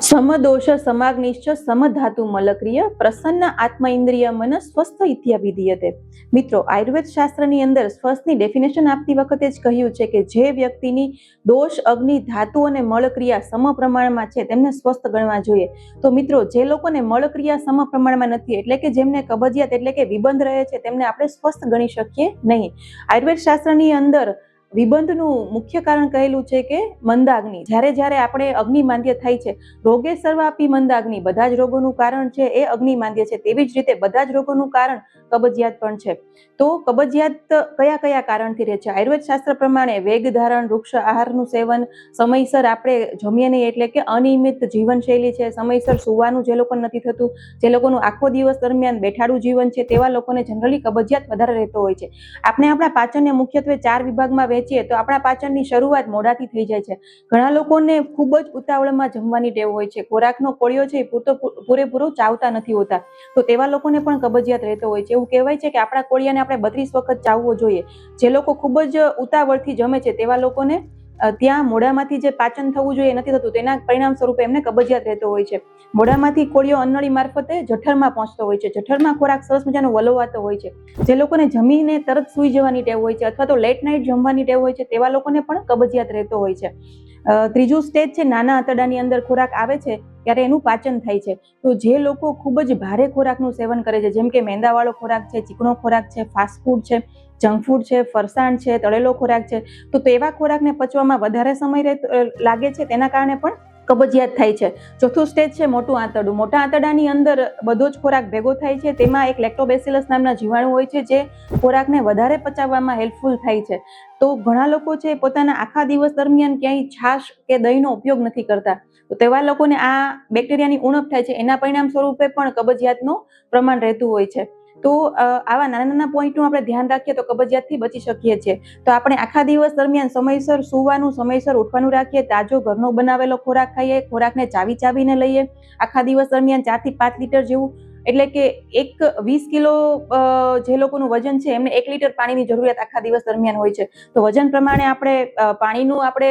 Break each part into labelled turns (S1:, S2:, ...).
S1: समदोष समाग्निश्च समधातु मलक्रिय प्रसन्न आत्म इंद्रिय मन स्वस्थ इत्याभिधीयते। મિત્રો, આયુર્વેદ શાસ્ત્રની અંદર સ્વસ્થની ડેફિનેશન આપતી વખતે જ કહ્યું છે કે જે વ્યક્તિની દોષ, અગ્નિ, ધાતુ અને મળક્રિયા સમ પ્રમાણમાં છે તેમને સ્વસ્થ ગણવા જોઈએ। તો મિત્રો, જે લોકોને મળક્રિયા સમ પ્રમાણમાં નથી, એટલે કે જેમને કબજિયાત એટલે કે વિબંધ રહે છે, તેમને આપણે સ્વસ્થ ગણી શકીએ નહીં। આયુર્વેદ શાસ્ત્રની અંદર વિબંધનું મુખ્ય કારણ કહેલું છે કે મંદાગ્નિ। જ્યારે આપણે અગ્નિમાંદ્ય થાય છે, રોગે સર્વાપી મંદાગ્નિ, બધા જ રોગોનું કારણ છે એ અગ્નિમાંદ્ય છે, તેવી જ રીતે બધા જ રોગોનું કારણ કબજિયાત પણ છે। તો કબજિયાત કયા કયા કારણથી રહે છે? આયુર્વેદ શાસ્ત્ર પ્રમાણે વેગ ધારણ, વૃક્ષ આહારનું સેવન, સમયસર આપણે જમીએ નહીં એટલે કે અનિયમિત જીવનશૈલી છે, સમયસર સુવાનું જે લોકોને નથી થતું, જે લોકોનું આખો દિવસ દરમિયાન બેઠાડું જીવન છે, તેવા લોકોને જનરલી કબજિયાત વધારે રહેતો હોય છે। આપણે આપણા પાચનને મુખ્યત્વે 4 વિભાગમાં તો આપણા પાચનની શરૂઆત મોઢાથી થઈ જાય છે। ઘણા લોકોને ખૂબ જ ઉતાવળમાં જમવાની ટેવ હોય છે, ખોરાકનો કોળિયો છે પૂરેપૂરો ચાવતા નથી હોતા, તો તેવા લોકોને પણ કબજિયાત રહેતો હોય છે। એવું કહેવાય છે કે આપણા કોળિયાને આપણે 32 વખત ચાવવો જોઈએ। જે લોકો ખૂબ જ ઉતાવળથી જમે છે તેવા લોકોને ત્યાં મોઢામાંથી જે પાચન થવું જોઈએ નથી થતું, તેના પરિણામ સ્વરૂપે એમને કબજિયાત રહેતો હોય છે। મોઢામાંથી કોળિયો અન્નળી મારફતે જઠરમાં પહોંચતો હોય છે, જઠરમાં ખોરાક સરસ મજાનો વલોવાતો હોય છે। જે લોકોને જમીને તરત સૂઈ જવાની ટેવ હોય છે અથવા તો લેટ નાઇટ જમવાની ટેવ હોય છે, તેવા લોકોને પણ કબજિયાત રહેતો હોય છે। ત્રીજું સ્ટેજ છે, નાના આંતરડાની અંદર ખોરાક આવે છે ત્યારે એનું પાચન થાય છે। તો જે લોકો ખૂબ જ ભારે ખોરાકનું સેવન કરે છે, જેમ કે મેંદાવાળો ખોરાક છે, ચીકણો ખોરાક છે, ફાસ્ટ ફૂડ છે, જંક ફૂડ છે, ફરસાણ છે, તળેલો ખોરાક છે, તો તેવા ખોરાકને પચવામાં વધારે સમય લાગે છે, તેના કારણે પણ કબજિયાત થાય છે। ચોથું સ્ટેજ છે મોટું આંતરડું। મોટા આંતરડાની અંદર બધો જ ખોરાક ભેગો થાય છે, તેમાં એક લેક્ટોબેસિલસ નામના જીવાણુ હોય છે જે ખોરાકને વધારે પચાવવામાં હેલ્પફુલ થાય છે। તો ઘણા લોકો છે પોતાના આખા દિવસ દરમિયાન ક્યાંય છાશ કે દહીંનો ઉપયોગ નથી કરતા, તો તેવા લોકોને આ બેક્ટેરિયાની ઉણપ થાય છે, એના પરિણામ સ્વરૂપે પણ કબજિયાતનું પ્રમાણ રહેતું હોય છે। તો આવા નાના પોઈન્ટનું આપણે ધ્યાન રાખીએ તો કબજિયાતથી બચી શકીએ છીએ। તો આપણે આખા દિવસ દરમિયાન સમયસર સૂવાનું, સમયસર ઉઠવાનું રાખીએ, તાજો ઘરનો બનાવેલો ખોરાક ખાઈએ, ખોરાકને ચાવીને લઈએ। આખા દિવસ દરમિયાન 4 થી 5 લીટર જેવું, એટલે કે 20 કિલો જે લોકોનું વજન છે એમને 1 લીટર પાણીની જરૂરિયાત આખા દિવસ દરમિયાન હોય છે। તો વજન પ્રમાણે આપણે પાણીનું આપણે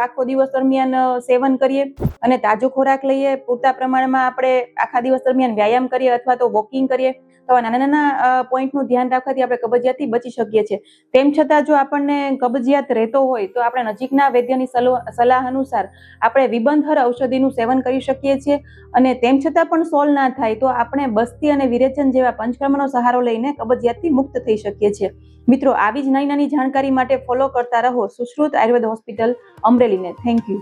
S1: આખો દિવસ દરમિયાન સેવન કરીએ અને તાજો ખોરાક લઈએ, પૂરતા પ્રમાણમાં આપણે આખા દિવસ દરમિયાન વ્યાયામ કરીએ અથવા તો વોકિંગ કરીએ। તો નાના પોઈન્ટનું ધ્યાન રાખવાથી આપણે કબજિયાતથી બચી શકીએ છીએ। તેમ છતાં જો આપણને કબજિયાત રહેતો હોય તો આપણે નજીકના વૈદ્યની સલાહ અનુસાર આપણે વિબંધર ઔષધિનું સેવન કરી શકીએ છીએ, અને તેમ છતાં પણ સોલ્વ ના થાય તો આપણે બસ્તી અને વિરેચન જેવા પંચકર્મનો સહારો લઈને કબજિયાતથી મુક્ત થઈ શકીએ છીએ। મિત્રો, આવી જ નાની જાણકારી માટે ફોલો કરતા રહો સુશ્રુત આયુર્વેદ હોસ્પિટલ અમરેલીને। Thank you.